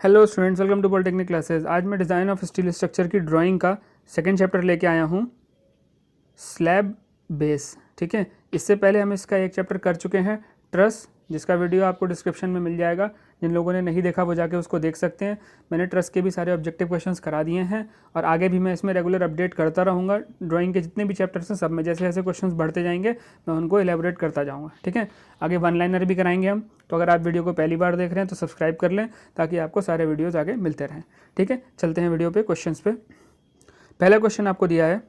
Hello students, welcome to polytechnic classes. आज मैं design of steel structure की drawing का सेकंड चैप्टर लेके आया हूँ, स्लैब बेस। ठीक है, इससे पहले हम इसका एक चैप्टर कर चुके हैं, ट्रस, जिसका वीडियो आपको डिस्क्रिप्शन में मिल जाएगा। जिन लोगों ने नहीं देखा वो जाके उसको देख सकते हैं। मैंने ट्रस के भी सारे ऑब्जेक्टिव क्वेश्चंस करा दिए हैं और आगे भी मैं इसमें रेगुलर अपडेट करता रहूँगा। ड्राइंग के जितने भी चैप्टर्स हैं सब में जैसे जैसे क्वेश्चंस बढ़ते जाएंगे मैं उनको एलेबोरेट करता जाऊँगा। ठीक है, आगे वन लाइनर भी कराएंगे हम। तो अगर आप वीडियो को पहली बार देख रहे हैं तो सब्सक्राइब कर लें ताकि आपको सारे वीडियोज़ आगे मिलते रहें। ठीक है, चलते हैं वीडियो पे, क्वेश्चंस पे। पहला क्वेश्चन आपको दिया है,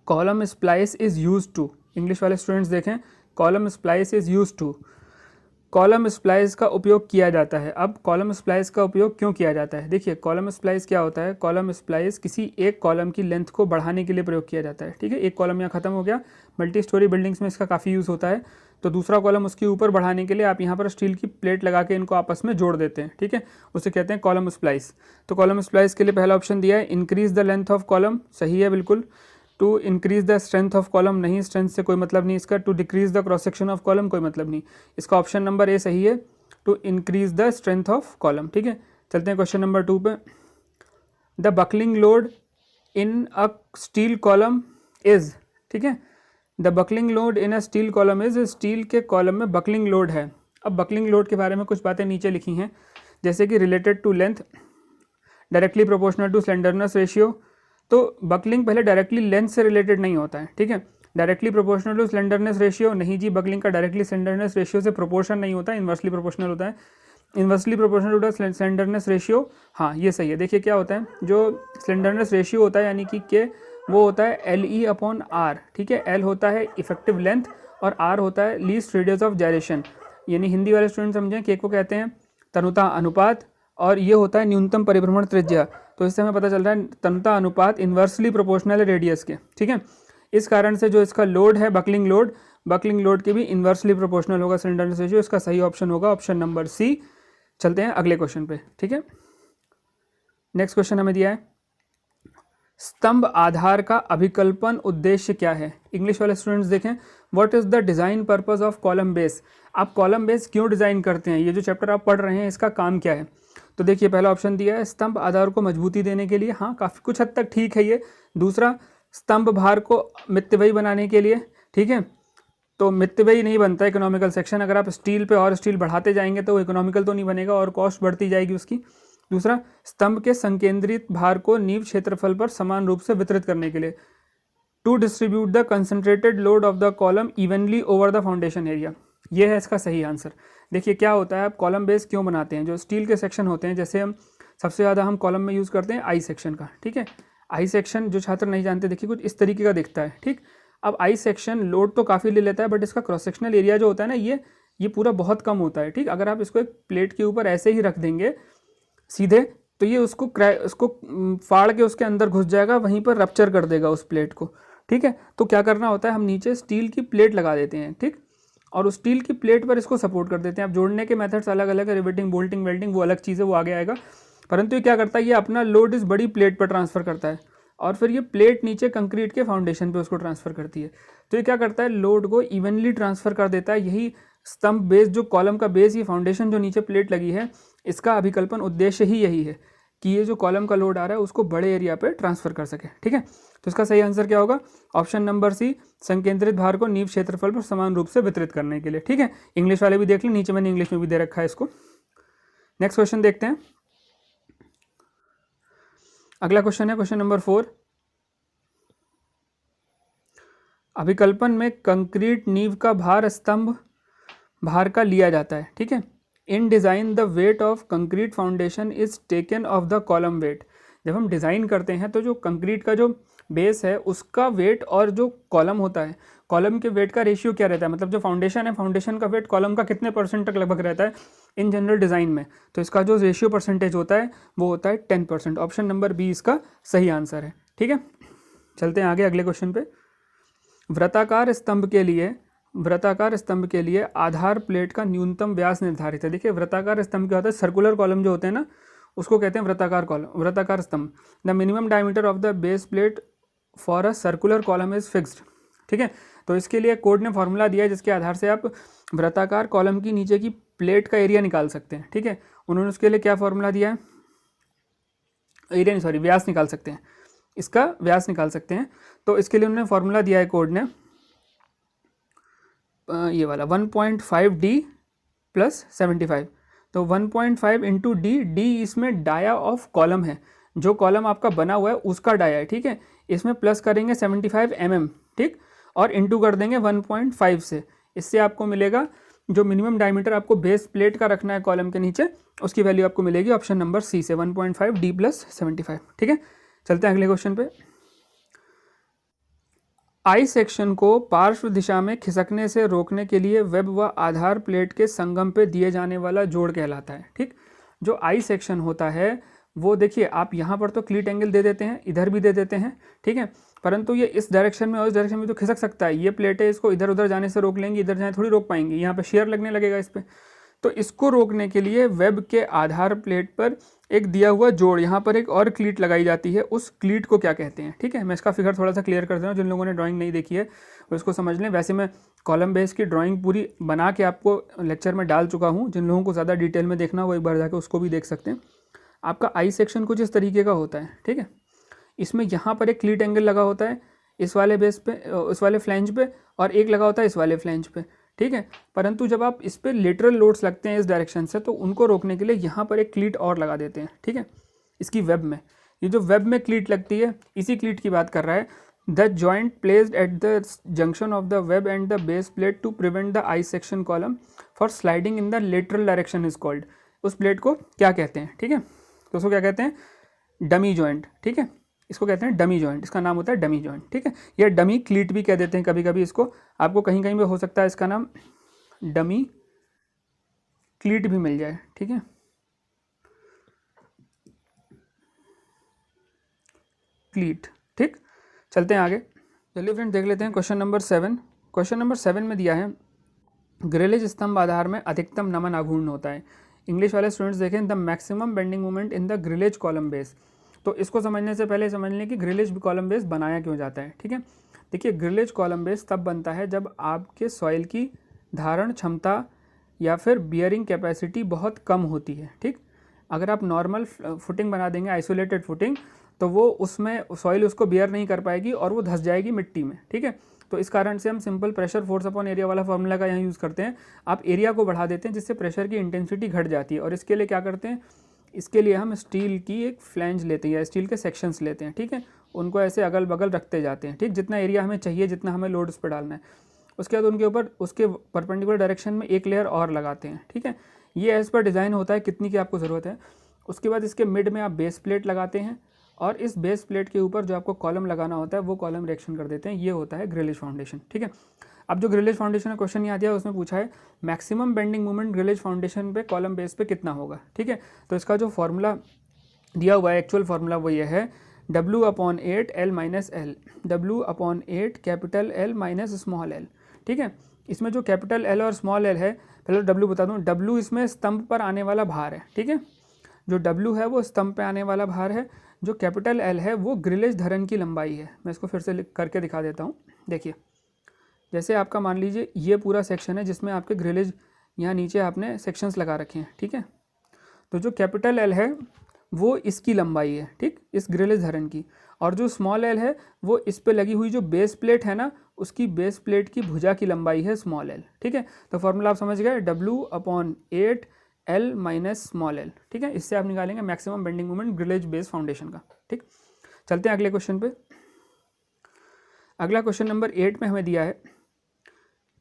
column splice is use to. English वाले स्टूडेंट्स देखें, column splice is use to. Column splice का उपयोग किया जाता है। अब कॉलम स्प्लाइस का उपयोग क्यों किया जाता है? देखिए, कॉलम स्प्लाइस क्या होता है। कॉलम स्प्लाइस किसी एक कॉलम की लेंथ को बढ़ाने के लिए प्रयोग किया जाता है। ठीक है, एक कॉलम यहाँ खत्म हो गया, मल्टी स्टोरी बिल्डिंग्स में इसका काफ़ी यूज़ होता है। तो दूसरा कॉलम उसके ऊपर बढ़ाने के लिए आप यहाँ पर स्टील की प्लेट लगा के इनको आपस में जोड़ देते हैं। ठीक है, उसे कहते हैं कॉलम स्प्लाइस। तो कॉलम स्प्लाइस के लिए पहला ऑप्शन दिया है, increase the length of column. सही है बिल्कुल। To increase the strength of column, नहीं, स्ट्रेंथ से कोई मतलब नहीं इसका। To decrease the cross section of column, कोई मतलब नहीं इसका। ऑप्शन नंबर ए सही है, to increase the strength of column. ठीक है, चलते हैं क्वेश्चन नंबर 2 पे। The buckling load in a steel column is. ठीक है, the buckling load in a steel column is, steel के कॉलम में बकलिंग लोड है। अब बकलिंग लोड के बारे में कुछ बातें नीचे लिखी हैं, जैसे कि related to length, directly proportional to slenderness ratio. तो बकलिंग पहले डायरेक्टली लेंथ से रिलेटेड नहीं होता है। ठीक है, directly proportional to slenderness ratio नहीं जी, बकलिंग का डायरेक्टली स्लेंडरनेस रेशियो से प्रोपोर्शन नहीं होता है, इन्वर्सली प्रोपोर्शनल होता है। Inversely proportional to the slenderness ratio, हाँ ये सही है। देखिए क्या होता है, जो स्लेंडरनेस रेशियो होता है यानी कि के वो होता है LE/R। ठीक है, L होता है इफेक्टिव लेंथ और R होता है लीस्ट रेडियस ऑफ जायरेशन। यानी हिंदी वाले स्टूडेंट समझें, के को कहते हैं तनुता अनुपात और ये होता है न्यूनतम परिभ्रमण त्रिज्या। तो इससे हमें पता चल रहा है तनुता अनुपात इन्वर्सली प्रोपोर्शनल है रेडियस के। ठीक है, इस कारण से जो इसका लोड है बकलिंग लोड के भी इन्वर्सली प्रोपोर्शनल होगा स्लेंडरनेस रेशियो। इसका सही ऑप्शन होगा ऑप्शन नंबर सी। चलते हैं अगले क्वेश्चन पे। ठीक है, नेक्स्ट क्वेश्चन हमें दिया है, स्तंभ आधार का अभिकल्पन उद्देश्य क्या है? इंग्लिश वाले स्टूडेंट्स देखें, what is the design purpose of column base. आप कॉलम बेस क्यों डिजाइन करते हैं, ये जो चैप्टर आप पढ़ रहे हैं इसका काम क्या है? तो देखिए, पहला ऑप्शन दिया है स्तंभ आधार को मजबूती देने के लिए। हाँ, काफ़ी कुछ हद तक ठीक है ये। दूसरा, स्तंभ भार को मितव्ययी बनाने के लिए। ठीक है, तो मितव्ययी नहीं बनता इकोनॉमिकल सेक्शन। अगर आप स्टील पे और स्टील बढ़ाते जाएंगे तो इकोनॉमिकल तो नहीं बनेगा और कॉस्ट बढ़ती जाएगी उसकी। दूसरा, स्तंभ के संकेंद्रित भार को नींव क्षेत्रफल पर समान रूप से वितरित करने के लिए। To distribute the concentrated load of the column evenly over the foundation area. ये है इसका सही आंसर। देखिए क्या होता है, आप कॉलम बेस क्यों बनाते हैं? जो स्टील के सेक्शन होते हैं, जैसे हम सबसे ज़्यादा हम कॉलम में यूज़ करते हैं आई सेक्शन का। ठीक है, आई सेक्शन जो छात्र नहीं जानते, देखिए कुछ इस तरीके का दिखता है। ठीक, अब आई सेक्शन लोड तो काफ़ी ले लेता है बट इसका क्रॉस सेक्शनल एरिया जो होता है ना, ये पूरा बहुत कम होता है। ठीक, अगर आप इसको एक प्लेट के ऊपर ऐसे ही रख देंगे सीधे तो ये उसको फाड़ के उसके अंदर घुस जाएगा, वहीं पर रप्चर कर देगा उस प्लेट को। ठीक है, तो क्या करना होता है, हम नीचे स्टील की प्लेट लगा देते हैं। ठीक, और उस स्टील की प्लेट पर इसको सपोर्ट कर देते हैं। अब जोड़ने के मेथड्स अलग अलग है, रिवेटिंग, बोल्टिंग, वेल्डिंग, वो अलग चीज़ है, वो आगे आएगा। परंतु ये क्या करता है, ये अपना लोड इस बड़ी प्लेट पर ट्रांसफ़र करता है और फिर ये प्लेट नीचे कंक्रीट के फाउंडेशन पे उसको ट्रांसफ़र करती है। तो ये क्या करता है, लोड को इवनली ट्रांसफ़र कर देता है। यही स्तंभ बेस, जो कॉलम का बेस, ये फाउंडेशन जो नीचे प्लेट लगी है, इसका अभिकल्पन उद्देश्य ही यही है कि ये जो कॉलम का लोड आ रहा है उसको बड़े एरिया पे ट्रांसफ़र कर सके। ठीक है, तो इसका सही आंसर क्या होगा? ऑप्शन नंबर सी, संकेंद्रित भार को नींव क्षेत्रफल पर समान रूप से वितरित करने के लिए। ठीक है, इंग्लिश वाले भी देख लें, नीचे मैंने इंग्लिश में भी दे रखा है इसको। नेक्स्ट क्वेश्चन देखते हैं। अगला क्वेश्चन है क्वेश्चन नंबर 4। अभिकल्पन में कंक्रीट नींव का भार स्तंभ भार का लिया जाता है। ठीक है, in design the weight of concrete foundation is taken of the column weight. जब हम डिज़ाइन करते हैं तो जो कंक्रीट का जो बेस है उसका वेट और जो कॉलम होता है, कॉलम के वेट का रेशियो क्या रहता है, मतलब जो फाउंडेशन है, फाउंडेशन का वेट कॉलम का कितने % तक लगभग रहता है इन जनरल डिज़ाइन में, तो इसका जो रेशियो परसेंटेज होता है वो होता है 10%। ऑप्शन नंबर बी इसका सही आंसर है। ठीक है, चलते हैं आगे अगले क्वेश्चन पे। वृत्ताकार स्तंभ के लिए आधार प्लेट का न्यूनतम व्यास निर्धारित है। देखिए, वृत्ताकार स्तंभ क्या होता है, सर्कुलर कॉलम जो होते हैं ना उसको कहते हैं वृत्ताकार स्तंभ। The minimum diameter of the base plate for a circular column is fixed. ठीक है, तो इसके लिए कोड ने फॉर्मूला दिया है जिसके आधार से आप वृत्ताकार कॉलम की नीचे की प्लेट का एरिया निकाल सकते हैं। ठीक है, उन्होंने उसके लिए क्या फॉर्मूला दिया है, एरिया नहीं सॉरी व्यास निकाल सकते हैं, इसका व्यास निकाल सकते हैं। तो इसके लिए उन्होंने फॉर्मूला दिया है कोड ने ये वाला 1.5d प्लस 75। तो 1.5 इंटू डी, डी इसमें डाया ऑफ कॉलम है, जो कॉलम आपका बना हुआ है उसका डाया है, ठीक है। इसमें प्लस करेंगे 75 mm, ठीक, और इंटू कर देंगे 1.5 से। इससे आपको मिलेगा जो मिनिमम डायमीटर आपको बेस प्लेट का रखना है कॉलम के नीचे, उसकी वैल्यू आपको मिलेगी ऑप्शन नंबर सी से 1.5 डी प्लस 75, ठीक है। चलते हैं अगले क्वेश्चन पे। आई सेक्शन को पार्श्व दिशा में खिसकने से रोकने के लिए वेब व आधार प्लेट के संगम पे दिए जाने वाला जोड़ कहलाता है, ठीक। जो आई सेक्शन होता है वो देखिए आप यहाँ पर तो क्लीट एंगल दे देते हैं, इधर भी दे देते हैं, ठीक है, परंतु ये इस डायरेक्शन में और इस डायरेक्शन में तो खिसक सकता है। ये प्लेटें इसको इधर उधर जाने से रोक लेंगी, इधर जाने थोड़ी रोक पाएंगी, यहाँ पे शेयर लगने लगेगा इस पर। तो इसको रोकने के लिए वेब के आधार प्लेट पर एक दिया हुआ जोड़, यहाँ पर एक और क्लीट लगाई जाती है, उस क्लीट को क्या कहते हैं, ठीक है। मैं इसका फिगर थोड़ा सा क्लियर कर दे रहा हूँ, जिन लोगों ने ड्राइंग नहीं देखी है वो इसको समझ लें। वैसे मैं कॉलम बेस की ड्राइंग पूरी बना के आपको लेक्चर में डाल चुका हूँ, जिन लोगों को ज़्यादा डिटेल में देखना वो एक बार जाकर उसको भी देख सकते हैं। आपका आई सेक्शन कुछ इस तरीके का होता है, ठीक है। इसमें यहाँ पर एक क्लीट एंगल लगा होता है इस वाले बेस पे, उस वाले फ्लैंज पे, और एक लगा होता है इस वाले फ्लैंज पे, ठीक है। परंतु जब आप इस पर लेटरल लोड्स लगते हैं इस डायरेक्शन से, तो उनको रोकने के लिए यहाँ पर एक क्लीट और लगा देते हैं, ठीक है। इसकी वेब में, ये जो वेब में क्लीट लगती है इसी क्लीट की बात कर रहा है। The joint placed at the junction of the web and the base plate to prevent the I section column for sliding in the lateral direction is called. उस प्लेट को क्या कहते हैं, ठीक है, तो उसको क्या कहते हैं, डमी जॉइंट, ठीक है। इसको कहते हैं डमी जॉइंट, इसका नाम होता है डमी जॉइंट, ठीक है। या डमी क्लीट भी कह देते हैं कभी कभी इसको, आपको कहीं कहीं पे हो सकता है इसका नाम डमी क्लीट भी मिल जाए, ठीक है, क्लीट, ठीक। चलते हैं आगे। चलिए फ्रेंड देख लेते हैं क्वेश्चन नंबर 7। क्वेश्चन नंबर 7 में दिया है ग्रिलेज स्तंभ आधार में अधिकतम नमन आघूर्ण होता है। इंग्लिश वाले स्टूडेंट्स देखें, the maximum bending moment in the grillage column base. तो इसको समझने से पहले समझ लें कि ग्रिलेज कॉलम बेस बनाया क्यों जाता है, ठीक है। देखिए ग्रिलेज कॉलम बेस तब बनता है जब आपके सॉइल की धारण क्षमता या फिर बियरिंग कैपेसिटी बहुत कम होती है, ठीक। अगर आप नॉर्मल फुटिंग बना देंगे, आइसोलेटेड फुटिंग, तो वो उसमें सॉइल उसको बियर नहीं कर पाएगी और वो धंस जाएगी मिट्टी में, ठीक है। तो इस कारण से हम simple pressure force upon area वाला फॉर्मूला का यहाँ यूज़ करते हैं। आप एरिया को बढ़ा देते हैं जिससे प्रेशर की इंटेंसिटी घट जाती है, और इसके लिए क्या करते हैं, इसके लिए हम स्टील की एक फ्लैंज लेते हैं या स्टील के सेक्शंस लेते हैं, ठीक है। उनको ऐसे अगल बगल रखते जाते हैं, ठीक, जितना एरिया हमें चाहिए, जितना हमें लोड उस पर डालना है। उसके बाद उनके ऊपर उसके परपेंडिकुलर डायरेक्शन में एक लेयर और लगाते हैं, ठीक है। ये एज पर डिज़ाइन होता है कितनी की आपको ज़रूरत है। उसके बाद इसके मिड में आप बेस प्लेट लगाते हैं, और इस बेस प्लेट के ऊपर जो आपको कॉलम लगाना होता है वो कॉलम इरेक्शन कर देते हैं। ये होता है ग्रिलेज फाउंडेशन, ठीक है। अब जो ग्रिलेज फाउंडेशन का क्वेश्चन याद दिया उसमें पूछा है maximum bending moment grillage foundation पे कॉलम बेस पे कितना होगा, ठीक है। तो इसका जो फॉर्मूला दिया हुआ है, एक्चुअल फार्मूला वो ये है W/8 L minus L, W/8 capital L minus small l, ठीक है। इसमें जो कैपिटल L और स्मॉल l है, पहले W बता दूँ, W इसमें स्तंभ पर आने वाला भार है, ठीक है। जो W है वो स्तंभ पे आने वाला भार है, जो कैपिटल L है वो ग्रिलेज धरन की लंबाई है। मैं इसको फिर से करके दिखा देता हूँ। देखिए जैसे आपका मान लीजिए ये पूरा सेक्शन है जिसमें आपके ग्रिलेज यहाँ नीचे आपने सेक्शंस लगा रखे हैं, ठीक है। तो जो कैपिटल L है वो इसकी लंबाई है, ठीक, इस ग्रिलेज धरन की, और जो स्मॉल l है वो इस पे लगी हुई जो बेस प्लेट है ना, उसकी बेस प्लेट की भुजा की लंबाई है स्मॉल l, ठीक है। तो फॉर्मूला आप समझ गए, W/8 L minus small l, ठीक है। इससे आप निकालेंगे maximum bending moment grillage base foundation का, ठीक। चलते हैं अगले क्वेश्चन पे। अगला क्वेश्चन नंबर 8 में हमें दिया है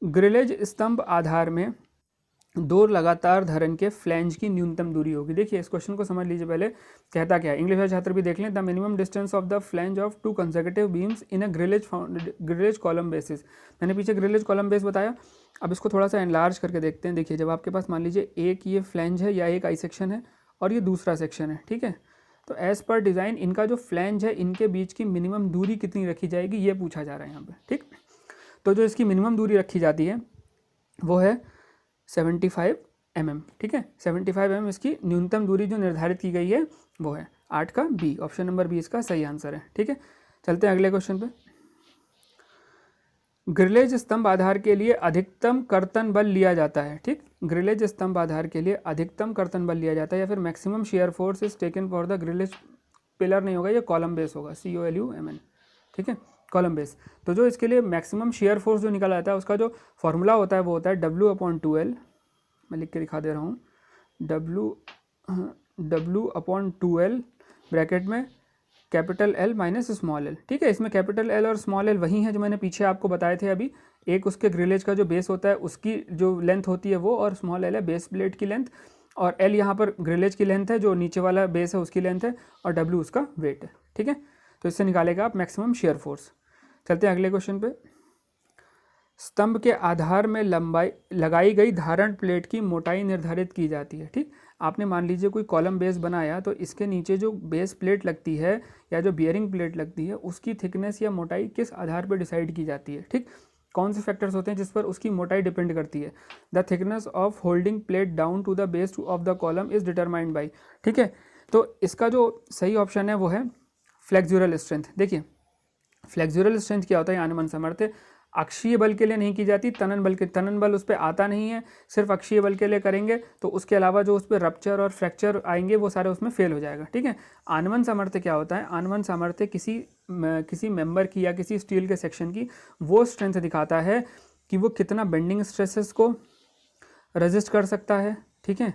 ग्रिलेज स्तंभ आधार में दो लगातार धरन के फ्लैंज की न्यूनतम दूरी होगी। देखिए इस क्वेश्चन को समझ लीजिए पहले, कहता क्या है, इंग्लिश वाले छात्र भी देख लें। The minimum distance of the flange of to consecutive beams in a grillage column basis. मैंने पीछे ग्रिलेज कॉलम बेस बताया, अब इसको थोड़ा सा एनलार्ज करके देखते हैं। देखिए जब आपके पास मान लीजिए एक ये फ्लैंज है या एक आई सेक्शन है और ये दूसरा सेक्शन है, ठीक है। तो एज पर डिज़ाइन इनका जो फ्लैंज है इनके बीच की मिनिमम दूरी कितनी रखी जाएगी ये पूछा जा रहा है यहाँ पे, ठीक। तो जो इसकी मिनिमम दूरी रखी जाती है वो है 75 mm, ठीक है। 75 mm इसकी न्यूनतम दूरी जो निर्धारित की गई है वो है। 8 का बी, ऑप्शन नंबर बी इसका सही आंसर है, ठीक है। चलते हैं अगले क्वेश्चन पे। ग्रिलेज स्तंभ आधार के लिए अधिकतम कर्तन बल लिया जाता है। ठीक, ग्रिलेज स्तंभ आधार के लिए अधिकतम कर्तन बल लिया जाता है, या फिर maximum shear force is taken for the grillage pillar नहीं होगा, ये कॉलम बेस होगा, COLUMN। ठीक है, कॉलम बेस। तो जो इसके लिए मैक्सिमम शेयर फोर्स जो निकल आता है उसका जो फॉर्मूला होता है वो होता है W/2L। मैं लिख के दिखा दे रहा हूँ, W/2L ब्रैकेट में capital L minus small l। ठीक है, इसमें कैपिटल L और स्मॉल l वही हैं जो मैंने पीछे आपको बताए थे अभी। एक उसके ग्रिलेज का जो बेस होता है उसकी जो लेंथ होती है वो, और स्मॉल l है बेस प्लेट की लेंथ, और L यहाँ पर ग्रिलेज की लेंथ है, जो नीचे वाला बेस है उसकी लेंथ है, और W उसका वेट है। ठीक है, तो इससे निकालेगा आप मैक्सिमम शेयर फोर्स। चलते हैं अगले क्वेश्चन पे। स्तंभ के आधार में लंबाई लगाई गई धारण प्लेट की मोटाई निर्धारित की जाती है। ठीक, आपने मान लीजिए कोई कॉलम बेस बनाया, तो इसके नीचे जो बेस प्लेट लगती है या जो बियरिंग प्लेट लगती है उसकी थिकनेस या मोटाई किस आधार पर डिसाइड की जाती है। ठीक, कौन से फैक्टर्स होते हैं जिस पर उसकी मोटाई डिपेंड करती है। The thickness of holding plate down to the base of the column is determined by. ठीक है, तो इसका जो सही ऑप्शन है वो है फ्लेक्सुरल स्ट्रेंथ। देखिए, फ्लेक्सुरल स्ट्रेंथ क्या होता है, आनमन सामर्थ्य अक्षीय बल के लिए नहीं की जाती, तनन बल उस पर आता नहीं है, सिर्फ अक्षीय बल के लिए करेंगे, तो उसके अलावा जो उस पर रप्चर और फ्रैक्चर आएंगे वो सारे उसमें फेल हो जाएगा। ठीक है, आनमन सामर्थ्य क्या होता है, आनमन सामर्थ्य किसी मेंबर की या किसी स्टील के सेक्शन की वो स्ट्रेंथ दिखाता है कि वो कितना बेंडिंग स्ट्रेसेस को रेजिस्ट कर सकता है। ठीक है,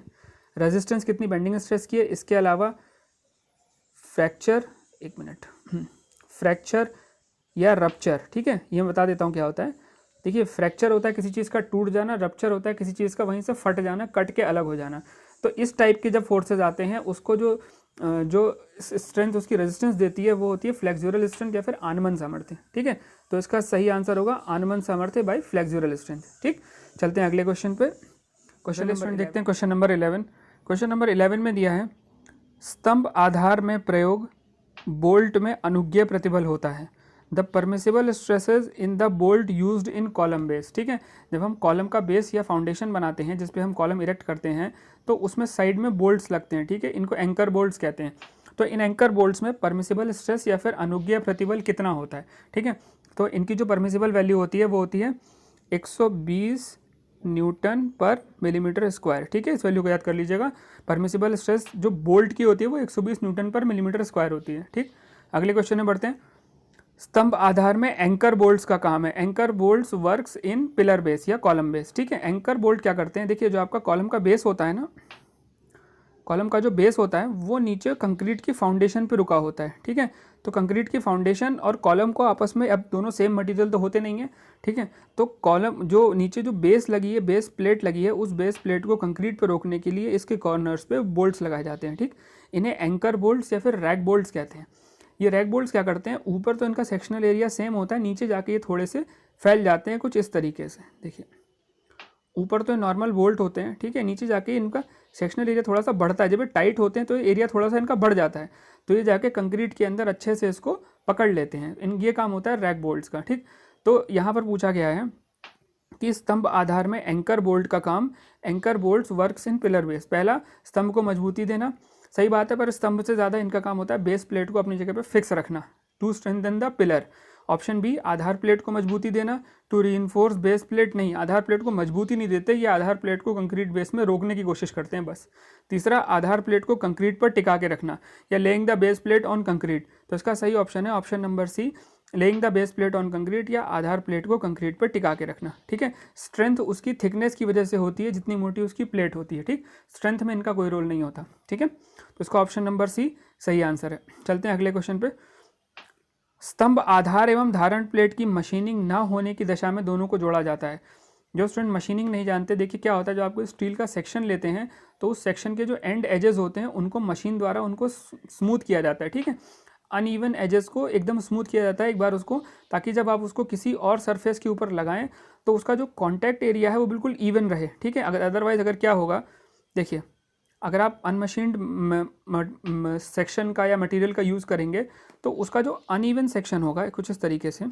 रेजिस्टेंस कितनी बेंडिंग स्ट्रेस की है, इसके अलावा फ्रैक्चर, एक मिनट, फ्रैक्चर या रप्चर। ठीक है, ये मैं बता देता हूँ क्या होता है। देखिए, फ्रैक्चर होता है किसी चीज़ का टूट जाना, रप्चर होता है किसी चीज़ का वहीं से फट जाना, कट के अलग हो जाना। तो इस टाइप के जब फोर्सेज आते हैं उसको जो स्ट्रेंथ उसकी रेजिस्टेंस देती है वो होती है फ्लेक्सुरल स्ट्रेंथ या फिर आनमन सामर्थ्य। ठीक है, तो इसका सही आंसर होगा आनमन सामर्थ्य बाय फ्लेक्सुरल स्ट्रेंथ। ठीक, चलते हैं अगले क्वेश्चन पे। क्वेश्चन नंबर देखते हैं, क्वेश्चन नंबर 11। क्वेश्चन नंबर 11 में दिया है स्तंभ आधार में प्रयोग बोल्ट में अनुज्ञेय प्रतिबल होता है। The permissible stresses in the bolt used in column base. ठीक है, जब हम कॉलम का बेस या फाउंडेशन बनाते हैं जिस पे हम कॉलम इरेक्ट करते हैं तो उसमें साइड में बोल्ट्स लगते हैं। ठीक है, इनको एंकर बोल्ट्स कहते हैं। तो इन एंकर बोल्ट्स में परमिसिबल स्ट्रेस या फिर अनुज्ञेय प्रतिबल कितना होता है। ठीक है, तो इनकी जो परमिसिबल वैल्यू होती है वो होती है 120 न्यूटन पर मिलीमीटर स्क्वायर। ठीक है, इस वैल्यू को याद कर लीजिएगा। परमिसिबल स्ट्रेस जो बोल्ट की होती है वो 120 न्यूटन पर मिलीमीटर स्क्वायर होती है। ठीक, अगले क्वेश्चन में बढ़ते हैं। स्तंभ आधार में एंकर बोल्ट्स का काम है। Anchor bolts works in pillar base या कॉलम बेस। ठीक है, एंकर बोल्ट क्या करते हैं, देखिए जो आपका कॉलम का बेस होता है ना, कॉलम का जो बेस होता है वो नीचे कंक्रीट की फाउंडेशन पे रुका होता है। ठीक है, तो कंक्रीट की फाउंडेशन और कॉलम को आपस में, अब दोनों सेम मटेरियल तो होते नहीं है। ठीक है, तो कॉलम जो नीचे जो बेस लगी है, बेस प्लेट लगी है, उस बेस प्लेट को कंक्रीट पे रोकने के लिए इसके कॉर्नर्स पे बोल्ट्स लगाए जाते हैं। ठीक, इन्हें एंकर बोल्ट्स या फिर रैक बोल्ट्स कहते हैं। ये रैक बोल्ट्स क्या करते हैं, ऊपर तो इनका सेक्शनल एरिया सेम होता है, नीचे जाके ये थोड़े से फैल जाते हैं कुछ इस तरीके से। देखिए, ऊपर तो नॉर्मल बोल्ट होते हैं, ठीक है, नीचे जाके इनका सेक्शनल एरिया थोड़ा सा बढ़ता है। जब ये टाइट होते हैं तो एरिया थोड़ा सा इनका बढ़ जाता है, तो ये जाके कंक्रीट के अंदर अच्छे से इसको पकड़ लेते हैं। ये काम होता है रैक बोल्ट्स का। ठीक, तो यहाँ पर पूछा गया है कि स्तंभ आधार में एंकर बोल्ट का काम, anchor bolts works in pillar base. पहला, स्तंभ को मजबूती देना, सही बात है, पर स्तंभ से ज़्यादा इनका काम होता है बेस प्लेट को अपनी जगह पे फिक्स रखना, to strengthen the pillar. Option B, आधार प्लेट को मजबूती देना, टू रीइंफोर्स बेस प्लेट। नहीं, आधार प्लेट को मजबूती नहीं देते, ये आधार प्लेट को कंक्रीट बेस में रोकने की कोशिश करते हैं बस। तीसरा, आधार प्लेट को कंक्रीट पर टिका के रखना, या laying the base plate on concrete. तो इसका सही ऑप्शन है option number C, laying the base plate on concrete, या आधार प्लेट को कंक्रीट पर टिका के रखना। ठीक है, स्ट्रेंथ उसकी थिकनेस की वजह से होती है, जितनी मोटी उसकी प्लेट होती है। ठीक, स्ट्रेंथ में इनका कोई रोल नहीं होता। ठीक है, तो इसका ऑप्शन नंबर सी सही आंसर है। चलते हैं अगले क्वेश्चन पे। स्तंभ आधार एवं धारण प्लेट की मशीनिंग न होने की दशा में दोनों को जोड़ा जाता है। जो स्टूडेंट मशीनिंग नहीं जानते, देखिए क्या होता है, जो आपको स्टील का सेक्शन लेते हैं तो उस सेक्शन के जो एंड एजेस होते हैं उनको मशीन द्वारा उनको स्मूथ किया जाता है। ठीक है, अनइवन एजेस को एकदम स्मूथ किया जाता है एक बार उसको, ताकि जब आप उसको किसी और सरफेस के ऊपर लगाएं तो उसका जो कॉन्टैक्ट एरिया है वो बिल्कुल इवन रहे। ठीक है, अदरवाइज अगर क्या होगा, देखिए अगर आप अनमशीन्ड सेक्शन का या मटेरियल का यूज़ करेंगे तो उसका जो अनइवन सेक्शन होगा कुछ इस तरीके से,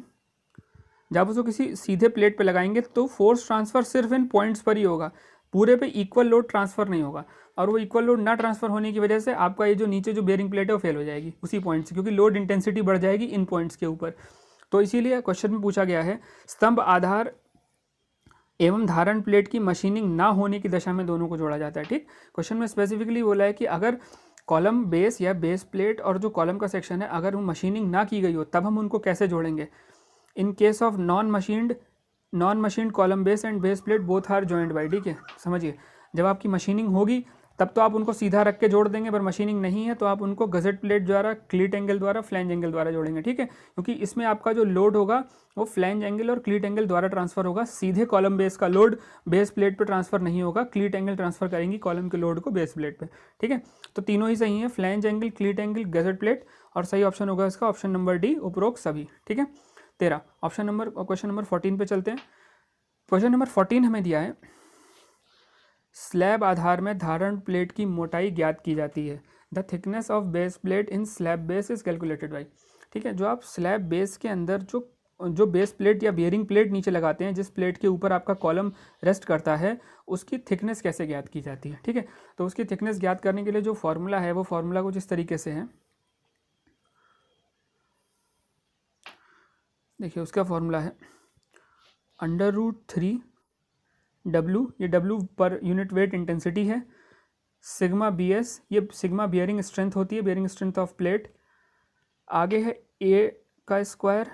जब उसको किसी सीधे प्लेट पे लगाएंगे तो फोर्स ट्रांसफ़र सिर्फ इन पॉइंट्स पर ही होगा, पूरे पे इक्वल लोड ट्रांसफ़र नहीं होगा। और वो इक्वल लोड ना ट्रांसफ़र होने की वजह से आपका ये जो नीचे जो बेयरिंग प्लेट है वो फेल हो जाएगी उसी पॉइंट से, क्योंकि लोड इंटेंसिटी बढ़ जाएगी इन पॉइंट्स के ऊपर। तो इसीलिए क्वेश्चन में पूछा गया है स्तंभ आधार एवं धारण प्लेट की मशीनिंग ना होने की दशा में दोनों को जोड़ा जाता है। ठीक, क्वेश्चन में स्पेसिफिकली बोला है कि अगर कॉलम बेस या बेस प्लेट और जो कॉलम का सेक्शन है अगर वो मशीनिंग ना की गई हो तब हम उनको कैसे जोड़ेंगे। In case of non machined column base and base plate both are joint by. ठीक है, समझिए, जब आपकी मशीनिंग होगी तब तो आप उनको सीधा रख के जोड़ देंगे, पर मशीनिंग नहीं है तो आप उनको गजेट प्लेट द्वारा, क्लीट एंगल द्वारा, फ्लैंज एंगल द्वारा जोड़ेंगे। ठीक है, क्योंकि इसमें आपका जो लोड होगा वो फ्लैंज एंगल और क्लीट एंगल द्वारा ट्रांसफर होगा, सीधे कॉलम बेस का लोड बेस प्लेट पर ट्रांसफर नहीं होगा, क्लीट एंगल ट्रांसफर करेंगी कॉलम के लोड को बेस प्लेट पे। ठीक है, तो तीनों ही सही है, flange angle, क्लीट angle, gazette plate, और सही ऑप्शन होगा इसका ऑप्शन नंबर डी, उपरोक्त सभी। ठीक है, 13 क्वेश्चन नंबर 14 पे चलते हैं। क्वेश्चन नंबर 14 हमें दिया है स्लैब आधार में धारण प्लेट की मोटाई ज्ञात की जाती है। The thickness of base plate in slab base is calculated by. ठीक है, जो आप स्लैब बेस के अंदर जो बेस प्लेट या बियरिंग प्लेट नीचे लगाते हैं, जिस प्लेट के ऊपर आपका कॉलम रेस्ट करता है, उसकी थिकनेस कैसे ज्ञात की जाती है। ठीक है, तो उसकी थिकनेस ज्ञात करने के लिए जो फॉर्मूला है वो फॉर्मूला कुछ इस तरीके से है। देखिए, उसका फॉर्मूला है √3 W, ये W per unit weight intensity है, सिग्मा BS, ये सिग्मा बियरिंग स्ट्रेंथ होती है, बियरिंग स्ट्रेंथ ऑफ प्लेट, आगे है A का स्क्वायर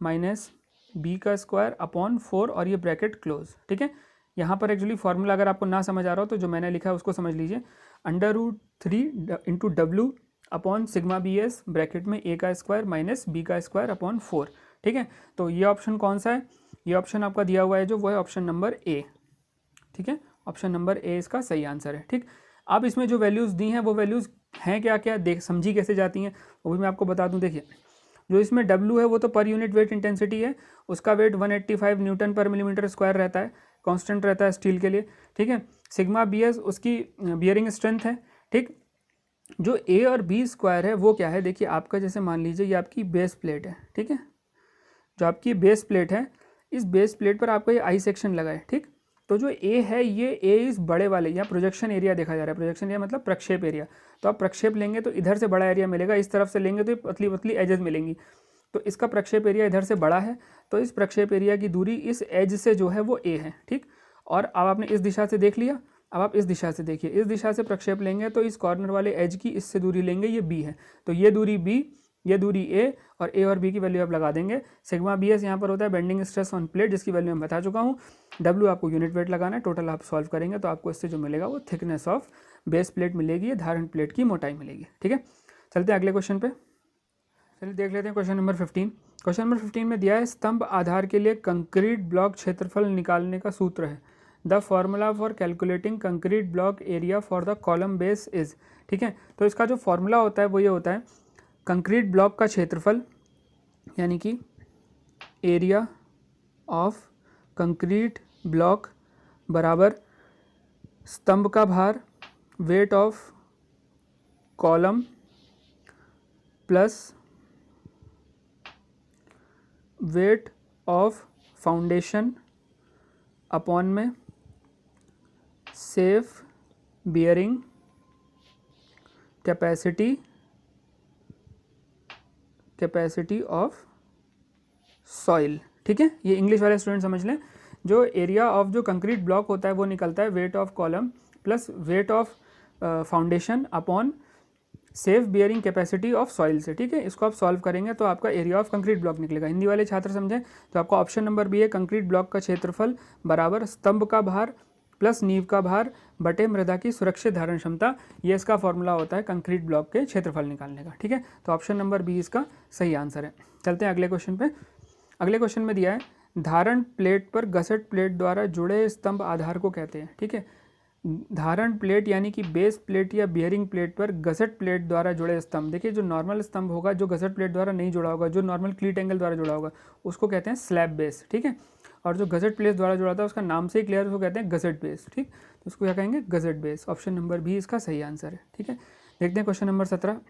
माइनस B का स्क्वायर अपॉन 4 और ये ब्रैकेट क्लोज। ठीक है, यहाँ पर एक्चुअली फॉर्मूला अगर आपको ना समझ आ रहा हो तो जो मैंने लिखा है उसको समझ लीजिए, √3 into W upon sigma BS bracket में A का स्क्वायर माइनस B का स्क्वायर अपॉन 4। ठीक है, तो ये ऑप्शन कौन सा है, ये ऑप्शन आपका दिया हुआ है जो वो है ऑप्शन नंबर A। ठीक है, ऑप्शन नंबर A इसका सही आंसर है। ठीक, अब इसमें जो वैल्यूज़ दी हैं वो वैल्यूज़ हैं क्या क्या, देख समझी कैसे जाती हैं वो भी मैं आपको बता दूं। देखिए, जो इसमें W है वो तो पर यूनिट वेट इंटेंसिटी है, उसका वेट 185 न्यूटन पर मिलीमीटर स्क्वायर रहता है, कांस्टेंट रहता है स्टील के लिए। ठीक है, सिग्मा BS उसकी बियरिंग स्ट्रेंथ है। ठीक, जो A और B स्क्वायर है वो क्या है, देखिए आपका जैसे मान लीजिए ये आपकी बेस प्लेट है। ठीक है, जो आपकी बेस प्लेट है, इस बेस प्लेट पर आपका ये आई सेक्शन लगा है। ठीक, तो जो A है ये A इस बड़े वाले, यहाँ प्रोजेक्शन एरिया देखा जा रहा है, प्रोजेक्शन एरिया मतलब प्रक्षेप एरिया, तो आप प्रक्षेप लेंगे तो इधर से बड़ा एरिया मिलेगा, इस तरफ से लेंगे तो पतली पतली एजेस मिलेंगी, तो इसका प्रक्षेप एरिया इधर से बड़ा है, तो इस प्रक्षेप एरिया की दूरी इस एज से जो है वो A है। ठीक, और अब आपने इस दिशा से देख लिया, अब आप इस दिशा से देखिए, इस दिशा से प्रक्षेप लेंगे तो इस कॉर्नर वाले एज की इससे दूरी लेंगे, ये B है, तो ये दूरी B, ये दूरी A, और A और B की वैल्यू आप लगा देंगे। सिग्मा BS यहाँ पर होता है बेंडिंग स्ट्रेस ऑन प्लेट, जिसकी वैल्यू मैं बता चुका हूँ। W आपको यूनिट वेट लगाना है, टोटल आप सॉल्व करेंगे तो आपको इससे जो मिलेगा वो थिकनेस ऑफ बेस प्लेट मिलेगी, धारण प्लेट की मोटाई मिलेगी। ठीक है, चलते हैं अगले क्वेश्चन पे। चलिए देख लेते हैं क्वेश्चन नंबर 15। क्वेश्चन नंबर 15 में दिया है स्तंभ आधार के लिए कंक्रीट ब्लॉक क्षेत्रफल निकालने का सूत्र है। The formula for calculating concrete block area for the column base is. ठीक है, तो इसका जो फॉर्मूला होता है वो ये होता है, कंक्रीट ब्लॉक का क्षेत्रफल यानी कि एरिया ऑफ कंक्रीट ब्लॉक बराबर स्तंभ का भार, weight of column plus weight of foundation upon में safe bearing capacity of soil. ठीक है, ये इंग्लिश वाले स्टूडेंट समझ लें, जो एरिया ऑफ जो कंक्रीट ब्लॉक होता है वो निकलता है weight of column plus weight of foundation upon safe bearing capacity of soil से। ठीक है, इसको आप सॉल्व करेंगे तो आपका एरिया ऑफ कंक्रीट ब्लॉक निकलेगा। हिंदी वाले छात्र समझें तो आपका ऑप्शन नंबर बी है, कंक्रीट ब्लॉक का क्षेत्रफल बराबर स्तंभ का भार प्लस नींव का भार बटे मृदा की सुरक्षित धारण क्षमता, ये इसका फॉर्मूला होता है कंक्रीट ब्लॉक के क्षेत्रफल निकालने का। ठीक है, तो ऑप्शन नंबर बी इसका सही आंसर है। चलते हैं अगले क्वेश्चन पे। अगले क्वेश्चन में दिया है धारण प्लेट पर गसेट प्लेट द्वारा जुड़े स्तंभ आधार को कहते हैं। ठीक है, धारण प्लेट यानी कि बेस प्लेट या बियरिंग प्लेट पर गसेट प्लेट द्वारा जुड़े स्तंभ, देखिए जो नॉर्मल स्तंभ होगा जो गसेट प्लेट द्वारा नहीं जुड़ा होगा, जो नॉर्मल क्लीट एंगल द्वारा जुड़ा होगा उसको कहते हैं स्लैब बेस। ठीक है, और जो गसेट प्लेट द्वारा जुड़ा था उसका नाम से ही क्लियर, उसको कहते हैं गसेट बेस। ठीक, तो उसको क्या कहेंगे, gusset base. Option number B इसका सही आंसर है। ठीक है, देखते हैं क्वेश्चन नंबर 17।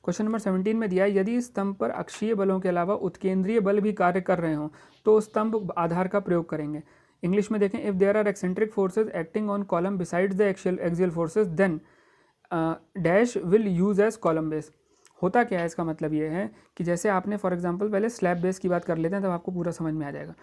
क्वेश्चन नंबर 17 में दिया है यदि स्तंभ पर अक्षीय बलों के अलावा उत्केंद्रीय बल भी कार्य कर रहे हों तो स्तंभ आधार का प्रयोग करेंगे। इंग्लिश में देखें, if there are eccentric forces acting on column besides the axial forces then dash will use as column base. होता क्या है, इसका मतलब ये है कि जैसे आपने फॉर एग्जांपल पहले स्लैब बेस की बात कर लेते हैं तब आपको पूरा समझ में आ जाएगा।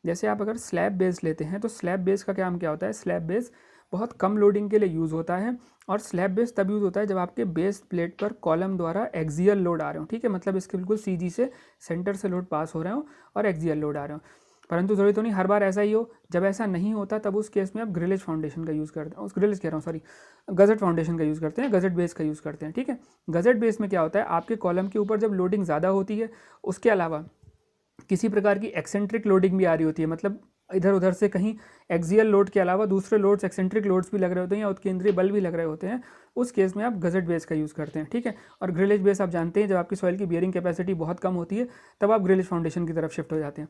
जैसे आप अगर स्लैब बेस लेते हैं तो स्लैब बेस का काम क्या होता है, स्लैब बेस बहुत कम लोडिंग के लिए यूज़ होता है, और स्लैब बेस तब यूज़ होता है जब आपके बेस प्लेट पर कॉलम द्वारा एक्सियल लोड आ रहे हो, ठीक है, मतलब इसके बिल्कुल सीजी से सेंटर से लोड पास हो रहे हो और एक्सियल लोड आ रहे हो। परंतु ज़रूरी तो नहीं हर बार ऐसा ही हो, जब ऐसा नहीं होता तब उस केस में आप ग्रिलेज फाउंडेशन का यूज़ करते हैं, उस ग्रिलेज कह रहा हूँ सॉरी, गज़ट फाउंडेशन का यूज़ करते हैं, गज़ट बेस का यूज़ करते हैं, ठीक है। गज़ट बेस में क्या होता है, आपके कॉलम के ऊपर जब लोडिंग ज़्यादा होती है, उसके अलावा किसी प्रकार की एक्सेंट्रिक लोडिंग भी आ रही होती है, मतलब इधर उधर से कहीं एक्सियल लोड के अलावा दूसरे लोड्स, एक्सेंट्रिक लोड्स भी लग रहे होते हैं या उत्केंद्रीय बल भी लग रहे होते हैं, उस केस में आप गज़ट बेस का यूज़ करते हैं, ठीक है। और ग्रिलेज बेस आप जानते हैं, जब आपकी सॉइल की बियरिंग कैपेसिटी बहुत कम होती है तब आप ग्रिलेज फाउंडेशन की तरफ शिफ्ट हो जाते हैं।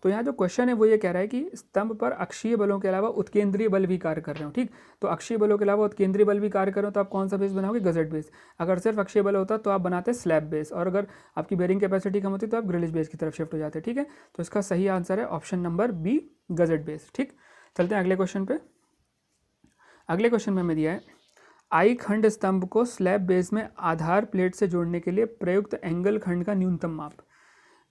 तो यहाँ जो क्वेश्चन है वो ये कह रहा है कि स्तंभ पर अक्षीय बलों के अलावा उत्केंद्रीय बल भी कार्य कर रहे हो, ठीक। तो अक्षीय बलों के अलावा उत्केंद्रीय बल भी कार्य कर रहे हो तो आप कौन सा बेस बनाओगे, गज़ट बेस। अगर सिर्फ अक्षीय बल होता तो आप बनाते स्लैब बेस, और अगर आपकी बेयरिंग कैपेसिटी कम होती तो आप ग्रिलेज बेस की तरफ शिफ्ट हो जाते, ठीक है। तो इसका सही आंसर है option number B, gusset base, ठीक। चलते हैं अगले क्वेश्चन पे। अगले क्वेश्चन में हमें दिया है आई खंड स्तंभ को स्लैब बेस में आधार प्लेट से जोड़ने के लिए प्रयुक्त एंगल खंड का न्यूनतम माप,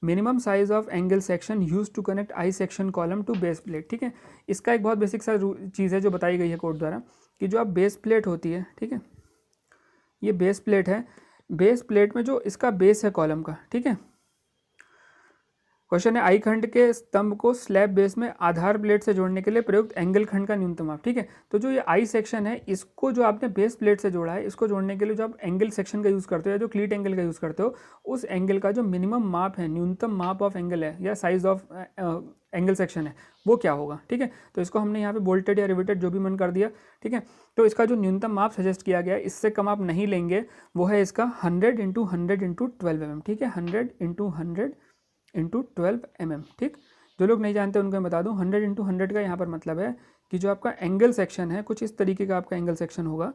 minimum size of angle section use to connect I section column to base plate, ठीक है। इसका एक बहुत बेसिक सा चीज़ है जो बताई गई है कोड द्वारा, कि जो आप बेस प्लेट होती है, ठीक है, ये बेस प्लेट है, बेस प्लेट में जो इसका बेस है कॉलम का, ठीक है। क्वेश्चन है आई खंड के स्तंभ को स्लैब बेस में आधार प्लेट से जोड़ने के लिए प्रयुक्त एंगल खंड का न्यूनतम माप, ठीक है। तो जो ये आई सेक्शन है, इसको जो आपने बेस प्लेट से जोड़ा है, इसको जोड़ने के लिए जो आप एंगल सेक्शन का यूज़ करते हो या जो क्लीट एंगल का यूज़ करते हो, उस एंगल का जो मिनिमम माप है, न्यूनतम माप ऑफ एंगल है या साइज ऑफ एंगल सेक्शन है, वो क्या होगा, ठीक है। तो इसको हमने यहाँ पे बोल्टेड या रिवेटेड जो भी मन कर दिया, ठीक है। तो इसका जो न्यूनतम माप सजेस्ट किया गया है, इससे कम आप नहीं लेंगे, वो है इसका 100 × 100 × 12 mm, ठीक है, 100 × 100 × 12 mm, ठीक। जो लोग नहीं जानते उनको मैं बता दूं, 100 × 100 का यहाँ पर मतलब है कि जो आपका एंगल सेक्शन है, कुछ इस तरीके का आपका एंगल सेक्शन होगा।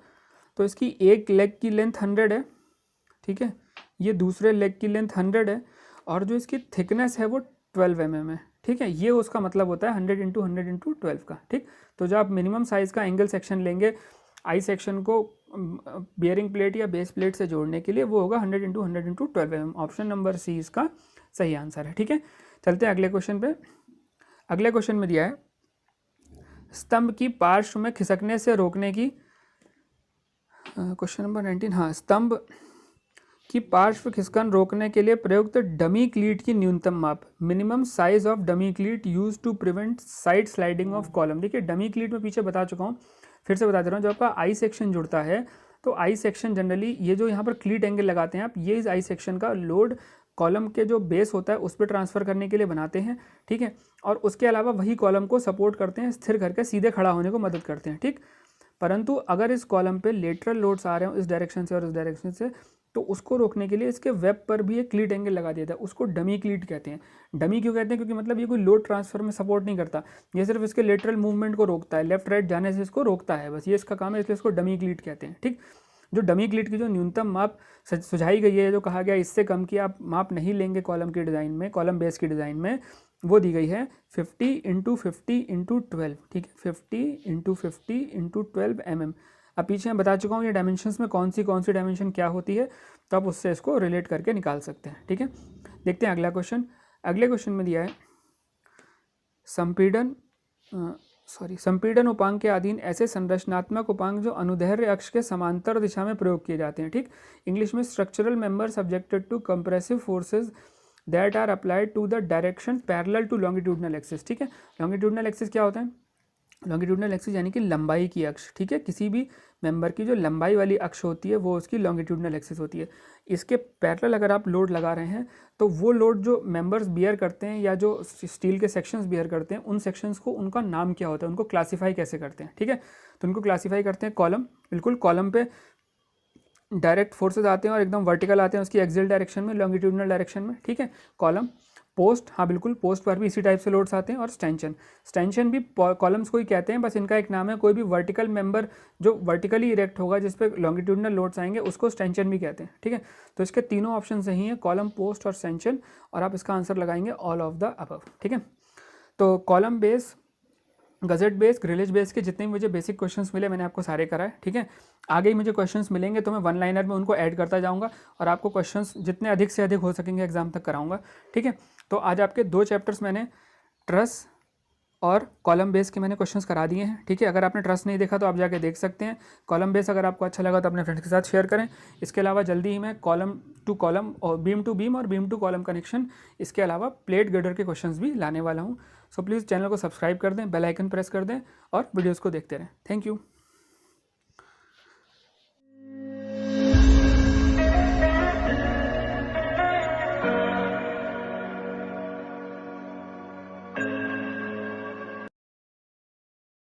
तो इसकी एक लेग की लेंथ 100 है, ठीक है, ये दूसरे लेग की लेंथ 100 है, और जो इसकी थिकनेस है वो 12 mm है, ठीक है। ये उसका मतलब होता है 100 × 100 × 12 का, ठीक। तो जो आप मिनिमम साइज़ का एंगल सेक्शन लेंगे आई सेक्शन को बियरिंग प्लेट या बेस प्लेट से जोड़ने के लिए, वो होगा 100 × 100 × 12 mm। ऑप्शन नंबर सी इसका सही आंसर है, ठीक है। चलते हैं अगले क्वेश्चन पे। अगले क्वेश्चन में दिया है स्तंभ की पार्श्व में खिसकने से रोकने की, क्वेश्चन नंबर 19, हाँ, स्तंभ की पार्श्व खिसकन रोकने के लिए प्रयुक्त डमी क्लीट की न्यूनतम माप, minimum size of dummy cleat use to prevent side sliding of column. देखिए डमी क्लीट में पीछे बता चुका हूँ, फिर से बता दे रहा हूँ। जब आपका आई सेक्शन जुड़ता है तो आई सेक्शन जनरली ये जो यहाँ पर क्लीट एंगल लगाते हैं आप, ये इस आई सेक्शन का लोड कॉलम के जो बेस होता है उस पर ट्रांसफ़र करने के लिए बनाते हैं, ठीक है। और उसके अलावा वही कॉलम को सपोर्ट करते हैं, स्थिर करके सीधे खड़ा होने को मदद करते हैं, ठीक। परंतु अगर इस कॉलम पे लेटरल लोड्स आ रहे हो इस डायरेक्शन से और इस डायरेक्शन से, तो उसको रोकने के लिए इसके वेब पर भी एक क्लीट एंगल लगा दिया था, उसको डमी क्लीट कहते हैं। डमी क्यों कहते हैं, क्योंकि मतलब ये कोई लोड ट्रांसफर में सपोर्ट नहीं करता, ये सिर्फ इसके लेटरल मूवमेंट को रोकता है, लेफ्ट राइट जाने से इसको रोकता है, बस ये इसका काम है, इसलिए इसको डमी क्लीट कहते हैं, ठीक। जो डमी क्लीट की जो न्यूनतम माप सुझाई गई है, जो कहा गया इससे कम की आप माप नहीं लेंगे कॉलम की डिज़ाइन में, कॉलम बेस की डिज़ाइन में, वो दी गई है 50 × 50 × 12, ठीक है, 50 × 50 × 12 mm। अब पीछे मैं बता चुका हूँ ये डायमेंशंस में कौन सी डायमेंशन क्या होती है, तो आप उससे इसको रिलेट करके निकाल सकते हैं, ठीक है। देखते हैं अगला क्वेश्चन। अगले क्वेश्चन में दिया है संपीड़न उपांग के अधीन ऐसे संरचनात्मक उपांग जो अनुदैर्ध्य अक्ष के समांतर दिशा में प्रयोग किए जाते हैं, ठीक। इंग्लिश में structural member subjected to compressive forces that are applied to the direction parallel to longitudinal axis, ठीक है। लॉन्गिट्यूडनल एक्सिस क्या होता है, लॉन्गिट्यूडनल एक्सिस यानी कि लंबाई की अक्ष, ठीक है। किसी भी मेंबर की जो लंबाई वाली अक्ष होती है वो उसकी लॉन्गिट्यूडनल एक्सिस होती है। इसके पैरेलल अगर आप लोड लगा रहे हैं तो वो लोड जो मेंबर्स बियर करते हैं या जो स्टील के सेक्शंस बियर करते हैं, उन सेक्शंस को उनका नाम क्या होता है, उनको क्लासीफाई कैसे करते हैं, ठीक है। तो उनको क्लासीफाई करते हैं कॉलम, बिल्कुल कॉलम पे डायरेक्ट फोर्सेज आते हैं और एकदम वर्टिकल आते हैं उसकी एक्सियल डायरेक्शन में, लॉन्गिट्यूडनल डायरेक्शन में, ठीक है, कॉलम। पोस्ट, हाँ बिल्कुल, पोस्ट पर भी इसी टाइप से लोड्स आते हैं। और स्टैंशन भी कॉलम्स को ही कहते हैं, बस इनका एक नाम है। कोई भी वर्टिकल मेंबर जो वर्टिकली इरेक्ट होगा जिस पे लॉन्गिट्यूडनल लोड्स आएंगे उसको स्टैंशन भी कहते हैं, ठीक है। तो इसके तीनों ऑप्शन सही हैं, कॉलम, पोस्ट और स्टैंशन, और आप इसका आंसर लगाएंगे ऑल ऑफ द अबव, ठीक है। तो column base gusset base, grillage base के जितने भी मुझे बेसिक क्वेश्चंस मिले मैंने आपको सारे कराए, ठीक है। आगे ही मुझे क्वेश्चंस मिलेंगे तो मैं वन लाइनर में उनको ऐड करता जाऊंगा और आपको क्वेश्चंस जितने अधिक से अधिक हो सकेंगे एग्जाम तक कराऊंगा, ठीक है। तो आज आपके 2 चैप्टर्स मैंने ट्रस और कॉलम बेस के मैंने क्वेश्चंस करा दिए हैं, ठीक है। अगर आपने ट्रस नहीं देखा तो आप जाके देख सकते हैं। कॉलम बेस अगर आपको अच्छा लगा तो अपने फ्रेंड्स के साथ शेयर करें। इसके अलावा जल्दी ही मैं कॉलम टू कॉलम और बीम टू बीम और बीम टू कॉलम कनेक्शन, इसके अलावा प्लेट गर्डर के क्वेश्चंस भी लाने वाला हूँ। सो प्लीज़ चैनल को सब्सक्राइब कर दें, बेल आइकन प्रेस कर दें और वीडियोज़ को देखते रहें। Thank you.